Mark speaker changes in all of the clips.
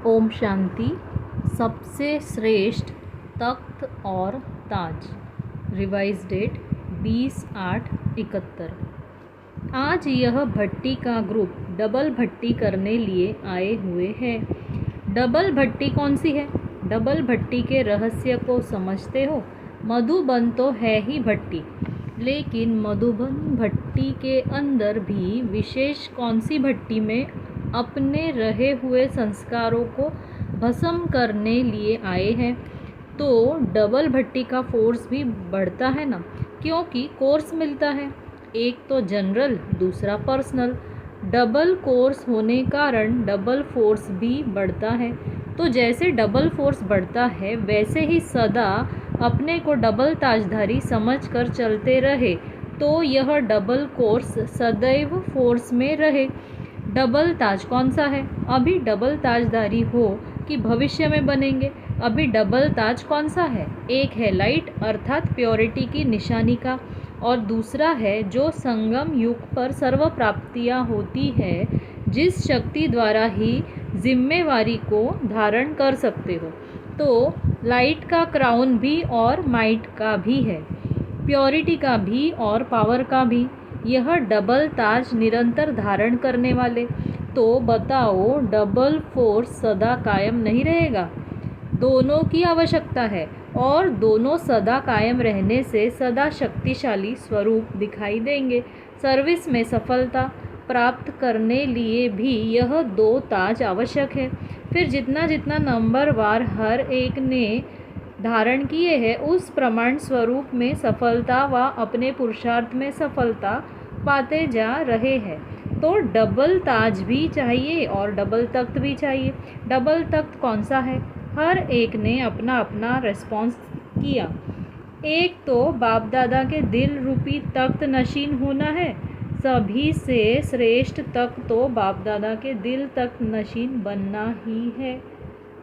Speaker 1: ओम शांति। सबसे श्रेष्ठ तख्त और ताज। Revise date 20/8/71। आज यह भट्टी का ग्रुप डबल भट्टी करने लिए आए हुए हैं। डबल भट्टी कौन सी है? डबल भट्टी के रहस्य को समझते हो? मधुबन तो है ही भट्टी, लेकिन मधुबन भट्टी के अंदर भी विशेष कौन सी भट्टी में अपने रहे हुए संस्कारों को भस्म करने लिए आए हैं। तो डबल भट्टी का फोर्स भी बढ़ता है ना, क्योंकि कोर्स मिलता है, एक तो जनरल दूसरा पर्सनल। डबल कोर्स होने कारण डबल फोर्स भी बढ़ता है। तो जैसे डबल फोर्स बढ़ता है वैसे ही सदा अपने को डबल ताजधारी समझकर चलते रहे तो यह डबल कोर्स सदैव फोर्स में रहे। डबल ताज कौन सा है? अभी डबल ताजदारी हो कि भविष्य में बनेंगे। अभी डबल ताज कौन सा है? एक है लाइट अर्थात प्योरिटी की निशानी का, और दूसरा है जो संगम युग पर सर्व प्राप्तियाँ होती है, जिस शक्ति द्वारा ही जिम्मेवारी को धारण कर सकते हो। तो लाइट का क्राउन भी और माइट का भी है, प्योरिटी का भी और पावर का भी। यह डबल ताज निरंतर धारण करने वाले। तो बताओ, डबल फोर्स सदा कायम नहीं रहेगा? दोनों की आवश्यकता है, और दोनों सदा कायम रहने से सदा शक्तिशाली स्वरूप दिखाई देंगे। सर्विस में सफलता प्राप्त करने लिए भी यह दो ताज आवश्यक है। फिर जितना जितना नंबरवार हर एक ने धारण किए हैं उस प्रमाण स्वरूप में सफलता व अपने पुरुषार्थ में सफलता पाते जा रहे हैं। तो डबल ताज भी चाहिए और डबल तख्त भी चाहिए। डबल तख्त कौन सा है? हर एक ने अपना अपना रिस्पॉन्स किया। एक तो बाप दादा के दिल रूपी तख्त नशीन होना है। सभी से श्रेष्ठ तख्त तो बाप दादा के दिल तख्त नशीन बनना ही है।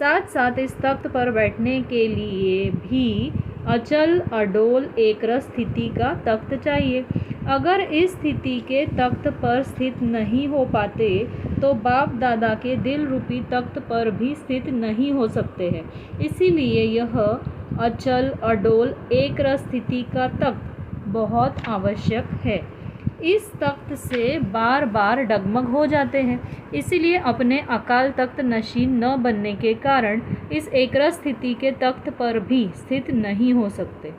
Speaker 1: साथ साथ इस तख्त पर बैठने के लिए भी अचल अडोल एकरस स्थिति का तख्त चाहिए। अगर इस स्थिति के तख्त पर स्थित नहीं हो पाते तो बाप दादा के दिल रूपी तख्त पर भी स्थित नहीं हो सकते हैं। इसीलिए यह अचल अडोल एकरस स्थिति का तख्त बहुत आवश्यक है। इस तख्त से बार बार डगमग हो जाते हैं, इसीलिए अपने अकाल तख्त नशीन न बनने के कारण इस एकरस स्थिति के तख्त पर भी स्थित नहीं हो सकते।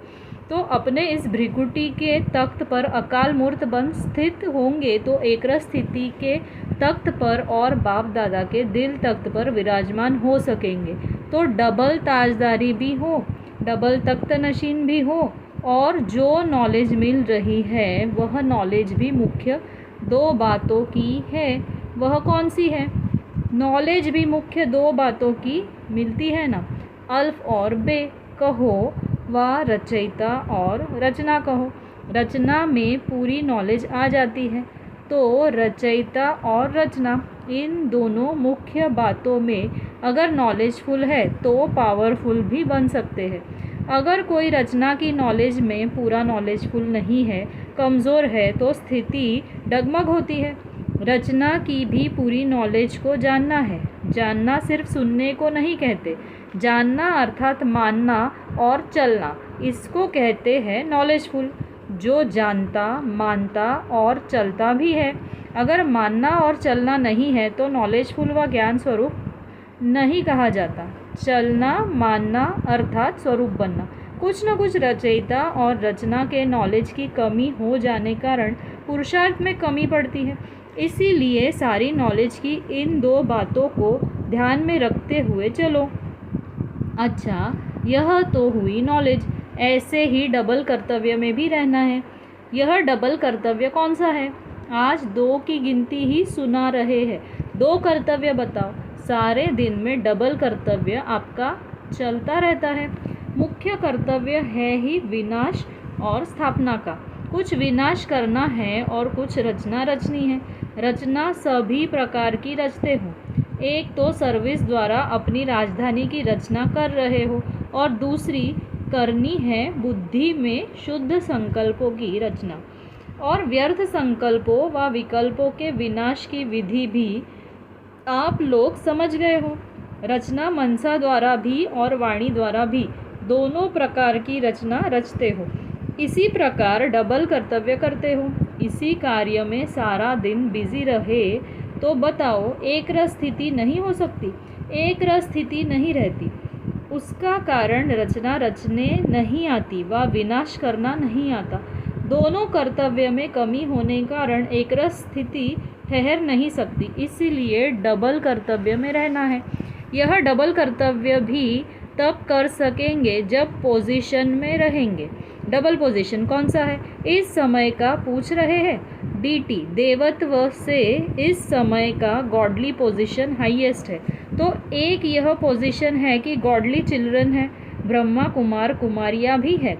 Speaker 1: तो अपने इस भृकुटी के तख्त पर अकाल मूर्त बन स्थित होंगे तो एकरस स्थिति के तख्त पर और बाप दादा के दिल तख्त पर विराजमान हो सकेंगे। तो डबल ताजदारी भी हो, डबल तख्त नशीन भी हो, और जो नॉलेज मिल रही है वह नॉलेज भी मुख्य दो बातों की है। वह कौन सी है? नॉलेज भी मुख्य दो बातों की मिलती है ना, अल्फ और बे कहो व रचयिता और रचना कहो। रचना में पूरी नॉलेज आ जाती है, तो रचयिता और रचना इन दोनों मुख्य बातों में अगर नॉलेजफुल है तो पावरफुल भी बन सकते हैं। अगर कोई रचना की नॉलेज में पूरा नॉलेजफुल नहीं है, कमज़ोर है, तो स्थिति डगमग होती है। रचना की भी पूरी नॉलेज को जानना है। जानना सिर्फ सुनने को नहीं कहते, जानना अर्थात मानना और चलना, इसको कहते हैं नॉलेजफुल। जो जानता, मानता और चलता भी है। अगर मानना और चलना नहीं है तो नॉलेजफुल व ज्ञान स्वरूप नहीं कहा जाता। चलना, मानना अर्थात स्वरूप बनना। कुछ न कुछ रचयिता और रचना के नॉलेज की कमी हो जाने कारण पुरुषार्थ में कमी पड़ती है। इसीलिए सारी नॉलेज की इन दो बातों को ध्यान में रखते हुए चलो। अच्छा, यह तो हुई नॉलेज। ऐसे ही डबल कर्तव्य में भी रहना है। यह डबल कर्तव्य कौन सा है? आज दो की गिनती ही सुना रहे हैं। दो कर्तव्य बताओ। सारे दिन में डबल कर्तव्य आपका चलता रहता है। मुख्य कर्तव्य है ही विनाश और स्थापना का। कुछ विनाश करना है और कुछ रचना रचनी है। रचना सभी प्रकार की रचते हो। एक तो सर्विस द्वारा अपनी राजधानी की रचना कर रहे हो, और दूसरी करनी है बुद्धि में शुद्ध संकल्पों की रचना। और व्यर्थ संकल्पों व विकल्पों के विनाश की विधि भी आप लोग समझ गए हो। रचना मनसा द्वारा भी और वाणी द्वारा भी दोनों प्रकार की रचना रचते हो। इसी प्रकार डबल कर्तव्य करते हो। इसी कार्य में सारा दिन बिजी रहे तो बताओ एक रस स्थिति नहीं हो सकती। एक रस स्थिति नहीं रहती। उसका कारण रचना रचने नहीं आती व विनाश करना नहीं आता। दोनों कर्तव्य में कमी होने कारण एक रस स्थिति ठहर नहीं सकती। इसीलिए डबल कर्तव्य में रहना है। यह डबल कर्तव्य भी तब कर सकेंगे जब पोजीशन में रहेंगे। डबल पोजीशन कौन सा है? इस समय का पूछ रहे हैं। डीटी देवत्व से इस समय का गॉडली पोजीशन हाईएस्ट है। तो एक यह पोजीशन है कि गॉडली चिल्ड्रन है, ब्रह्मा कुमार कुमारियाँ भी है।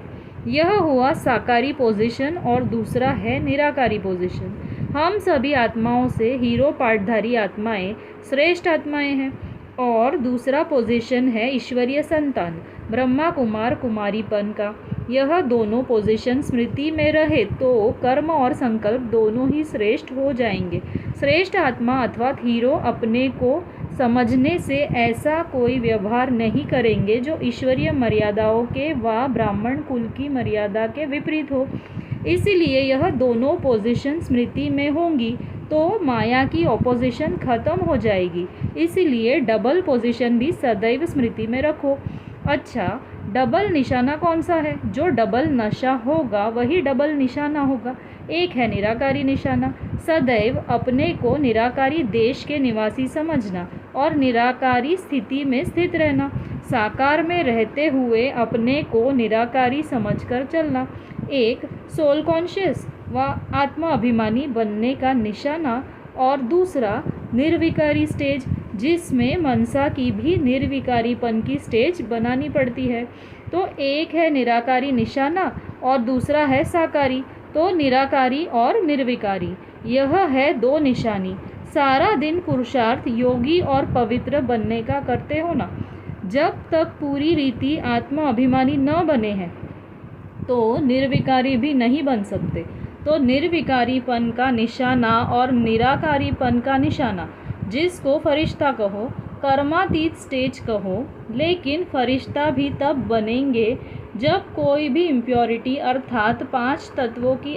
Speaker 1: यह हुआ साकारी पोजीशन और दूसरा है निराकारी पोजीशन। हम सभी आत्माओं से हीरो पाठधारी आत्माएं श्रेष्ठ आत्माएं हैं। और दूसरा पोजीशन है ईश्वरीय संतान, ब्रह्मा कुमार कुमारीपन का। यह दोनों पोजीशन स्मृति में रहे तो कर्म और संकल्प दोनों ही श्रेष्ठ हो जाएंगे। श्रेष्ठ आत्मा अथवा हीरो अपने को समझने से ऐसा कोई व्यवहार नहीं करेंगे जो ईश्वरीय मर्यादाओं के व ब्राह्मण कुल की मर्यादा के विपरीत हो। इसीलिए यह दोनों पोजीशन स्मृति में होंगी तो माया की ऑपोजिशन खत्म हो जाएगी। इसीलिए डबल पोजीशन भी सदैव स्मृति में रखो। अच्छा, डबल निशाना कौन सा है? जो डबल नशा होगा वही डबल निशाना होगा। एक है निराकारी निशाना, सदैव अपने को निराकारी देश के निवासी समझना और निराकारी स्थिति में स्थित रहना। साकार में रहते हुए अपने को निराकारी समझकर चलना। एक सोल कॉन्शियस व आत्मा अभिमानी बनने का निशाना और दूसरा निर्विकारी स्टेज, जिसमें मनसा की भी निर्विकारीपन की स्टेज बनानी पड़ती है। तो एक है निराकारी निशाना और दूसरा है साकारी। तो निराकारी और निर्विकारी यह है दो निशानी। सारा दिन पुरुषार्थ योगी और पवित्र बनने का करते हो ना। जब तक पूरी रीति आत्मा अभिमानी न बने हैं तो निर्विकारी भी नहीं बन सकते। तो निर्विकारीपन का निशाना और निराकारीपन का निशाना, जिसको फरिश्ता कहो, कर्मातीत स्टेज कहो, लेकिन फरिश्ता भी तब बनेंगे जब कोई भी इम्प्योरिटी अर्थात 5 तत्वों की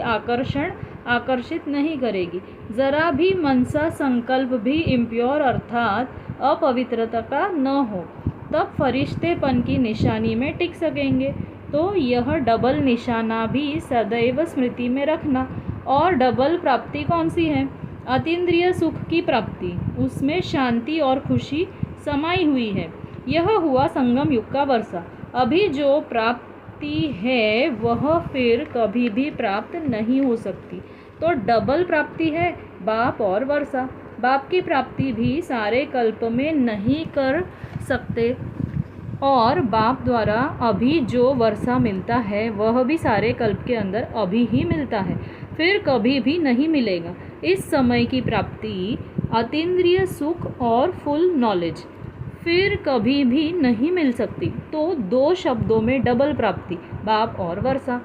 Speaker 1: आकर्षित नहीं करेगी। ज़रा भी मनसा संकल्प भी इम्प्योर अर्थात अपवित्रता का न हो, तब फरिश्तेपन की निशानी में टिक सकेंगे। तो यह डबल निशाना भी सदैव स्मृति में रखना। और डबल प्राप्ति कौन सी है? अतीन्द्रिय सुख की प्राप्ति, उसमें शांति और खुशी समाई हुई है। यह हुआ संगम युग का वर्षा। अभी जो प्राप्ति है वह फिर कभी भी प्राप्त नहीं हो सकती। तो डबल प्राप्ति है बाप और वर्षा। बाप की प्राप्ति भी सारे कल्प में नहीं कर सकते और बाप द्वारा अभी जो वर्षा मिलता है वह भी सारे कल्प के अंदर अभी ही मिलता है, फिर कभी भी नहीं मिलेगा। इस समय की प्राप्ति अतीन्द्रिय सुख और फुल नॉलेज फिर कभी भी नहीं मिल सकती। तो दो शब्दों में डबल प्राप्ति, बाप और वर्षा।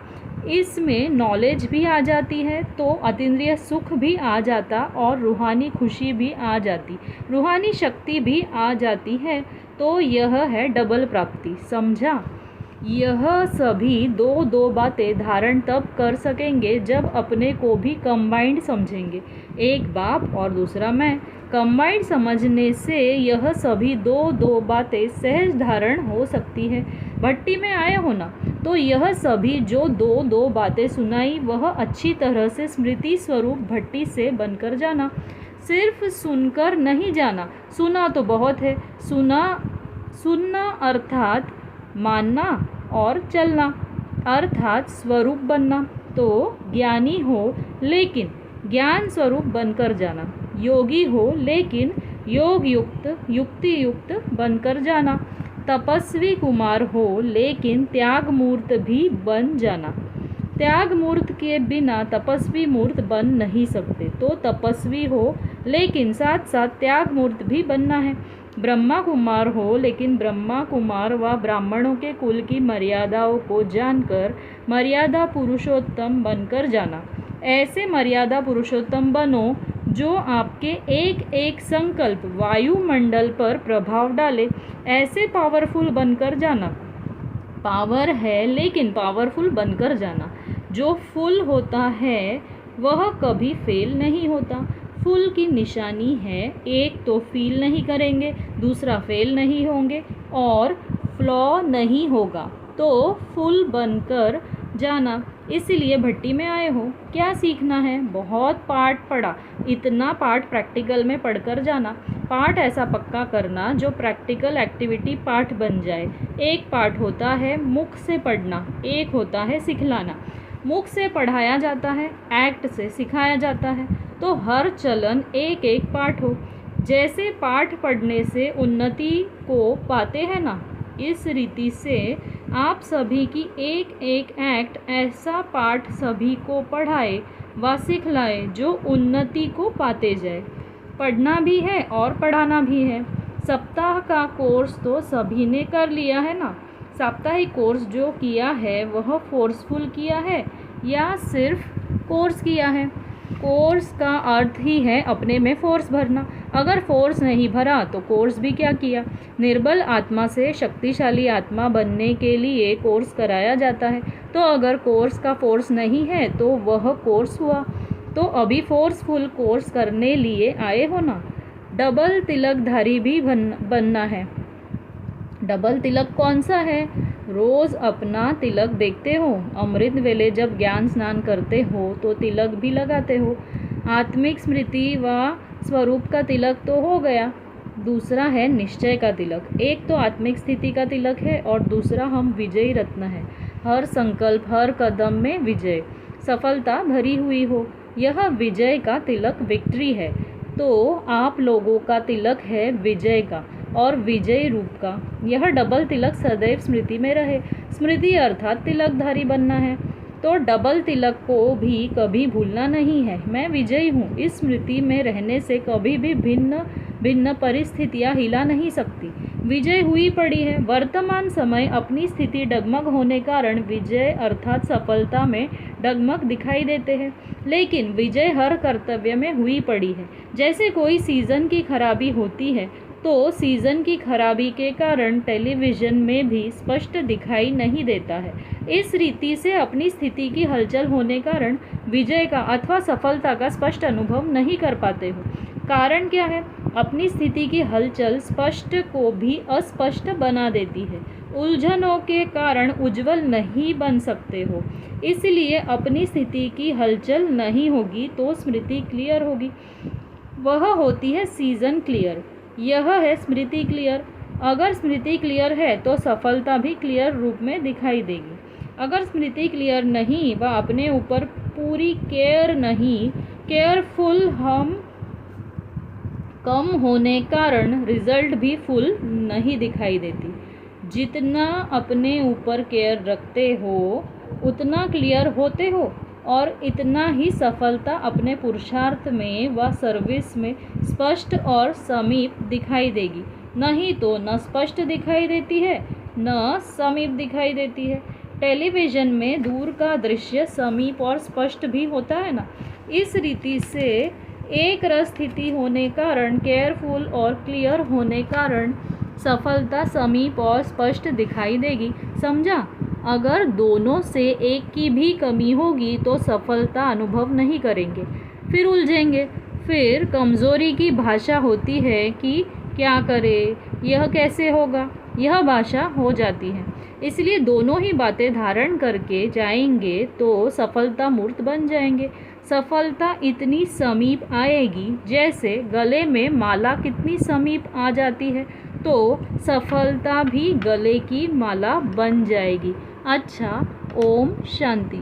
Speaker 1: इसमें नॉलेज भी आ जाती है तो अतीन्द्रिय सुख भी आ जाता और रूहानी खुशी भी आ जाती, रूहानी शक्ति भी आ जाती है। तो यह है डबल प्राप्ति। समझा? यह सभी दो बातें धारण तब कर सकेंगे जब अपने को भी कंबाइंड समझेंगे, एक बाप और दूसरा मैं। कंबाइंड समझने से यह सभी दो बातें सहज धारण हो सकती है। भट्टी में आए हो ना, तो यह सभी जो दो बातें सुनाई वह अच्छी तरह से स्मृति स्वरूप भट्टी से बनकर जाना। सिर्फ सुनकर नहीं जाना, सुना तो बहुत है, सुनना अर्थात मानना और चलना अर्थात स्वरूप बनना। तो ज्ञानी हो लेकिन ज्ञान स्वरूप बनकर जाना, योगी हो लेकिन योग युक्त युक्ति युक्त बनकर जाना, तपस्वी कुमार हो लेकिन त्याग मूर्त भी बन जाना। त्याग मूर्त के बिना तपस्वी मूर्त बन नहीं सकते। तो तपस्वी हो लेकिन साथ साथ त्याग मूर्त भी बनना है। ब्रह्मा कुमार हो लेकिन ब्रह्मा कुमार व ब्राह्मणों के कुल की मर्यादाओं को जानकर मर्यादा पुरुषोत्तम बनकर जाना। ऐसे मर्यादा पुरुषोत्तम बनो जो आपके एक एक संकल्प वायुमंडल पर प्रभाव डाले। ऐसे पावरफुल बनकर जाना। पावर है लेकिन पावरफुल बनकर जाना। जो फुल होता है वह कभी फेल नहीं होता। फुल की निशानी है, एक तो फील नहीं करेंगे, दूसरा फेल नहीं होंगे और फ्लॉ नहीं होगा, तो फुल बनकर जाना। इसलिए भट्टी में आए हो। क्या सीखना है? बहुत पाठ पढ़ा। इतना पाठ प्रैक्टिकल में पढ़कर जाना। पाठ ऐसा पक्का करना जो प्रैक्टिकल एक्टिविटी पाठ बन जाए। एक पाठ होता है मुख से पढ़ना, एक होता है सिखलाना। मुख से पढ़ाया जाता है, एक्ट से सिखाया जाता है, तो हर चलन एक एक पाठ हो। जैसे पाठ पढ़ने से उन्नति को पाते हैं ना, इस रीति से आप सभी की एक एक एक्ट ऐसा पाठ सभी को पढ़ाए व सिखलाए जो उन्नति को पाते जाए। पढ़ना भी है और पढ़ाना भी है। सप्ताह का कोर्स तो सभी ने कर लिया है ना। साप्ताहिक कोर्स जो किया है वह फोर्सफुल किया है या सिर्फ कोर्स किया है? कोर्स का अर्थ ही है अपने में फोर्स भरना। अगर फोर्स नहीं भरा तो कोर्स भी क्या किया? निर्बल आत्मा से शक्तिशाली आत्मा बनने के लिए कोर्स कराया जाता है। तो अगर कोर्स का फोर्स नहीं है तो वह कोर्स हुआ। तो अभी फोर्सफुल कोर्स करने लिए आए हो ना। डबल तिलकधारी भी बनना है। डबल तिलक कौन सा है? रोज़ अपना तिलक देखते हो। अमृत वेले जब ज्ञान स्नान करते हो तो तिलक भी लगाते हो। आत्मिक स्मृति व स्वरूप का तिलक तो हो गया। दूसरा है निश्चय का तिलक। एक तो आत्मिक स्थिति का तिलक है और दूसरा हम विजयी रत्न है। हर संकल्प, हर कदम में विजय, सफलता भरी हुई हो। यह विजय का तिलक विक्ट्री है। तो आप लोगों का तिलक है विजय का और विजयी रूप का। यह डबल तिलक सदैव स्मृति में रहे। स्मृति अर्थात तिलकधारी बनना है, तो डबल तिलक को भी कभी भूलना नहीं है। मैं विजयी हूँ। इस स्मृति में रहने से कभी भी भिन्न भिन्न परिस्थितियाँ हिला नहीं सकती। विजय हुई पड़ी है। वर्तमान समय अपनी स्थिति डगमग होने कारण विजय अर्थात सफलता में डगमग दिखाई देते हैं, लेकिन विजय हर कर्तव्य में हुई पड़ी है। जैसे कोई सीज़न की खराबी होती है तो सीज़न की खराबी के कारण टेलीविज़न में भी स्पष्ट दिखाई नहीं देता है। इस रीति से अपनी स्थिति की हलचल होने कारण विजय का अथवा सफलता का स्पष्ट अनुभव नहीं कर पाते हो। कारण क्या है? अपनी स्थिति की हलचल स्पष्ट को भी अस्पष्ट बना देती है। उलझनों के कारण उज्जवल नहीं बन सकते हो। इसलिए अपनी स्थिति की हलचल नहीं होगी तो स्मृति क्लियर होगी। वह होती है सीज़न क्लियर। यह है स्मृति क्लियर। अगर स्मृति क्लियर है तो सफलता भी क्लियर रूप में दिखाई देगी। अगर स्मृति क्लियर नहीं व अपने ऊपर पूरी केयर नहीं, केयरफुल हम कम होने कारण रिजल्ट भी फुल नहीं दिखाई देती। जितना अपने ऊपर केयर रखते हो उतना क्लियर होते हो और इतना ही सफलता अपने पुरुषार्थ में व सर्विस में स्पष्ट और समीप दिखाई देगी। नहीं तो न स्पष्ट दिखाई देती है न समीप दिखाई देती है। टेलीविज़न में दूर का दृश्य समीप और स्पष्ट भी होता है ना। इस रीति से एक रस स्थिति होने कारण, केयरफुल और क्लियर होने कारण सफलता समीप और स्पष्ट दिखाई देगी। समझा? अगर दोनों से एक की भी कमी होगी तो सफलता अनुभव नहीं करेंगे, फिर उलझेंगे। फिर कमज़ोरी की भाषा होती है कि क्या करें, यह कैसे होगा, यह भाषा हो जाती है। इसलिए दोनों ही बातें धारण करके जाएंगे तो सफलता मूर्त बन जाएंगे। सफलता इतनी समीप आएगी जैसे गले में माला कितनी समीप आ जाती है, तो सफलता भी गले की माला बन जाएगी। अच्छा, ओम शांति।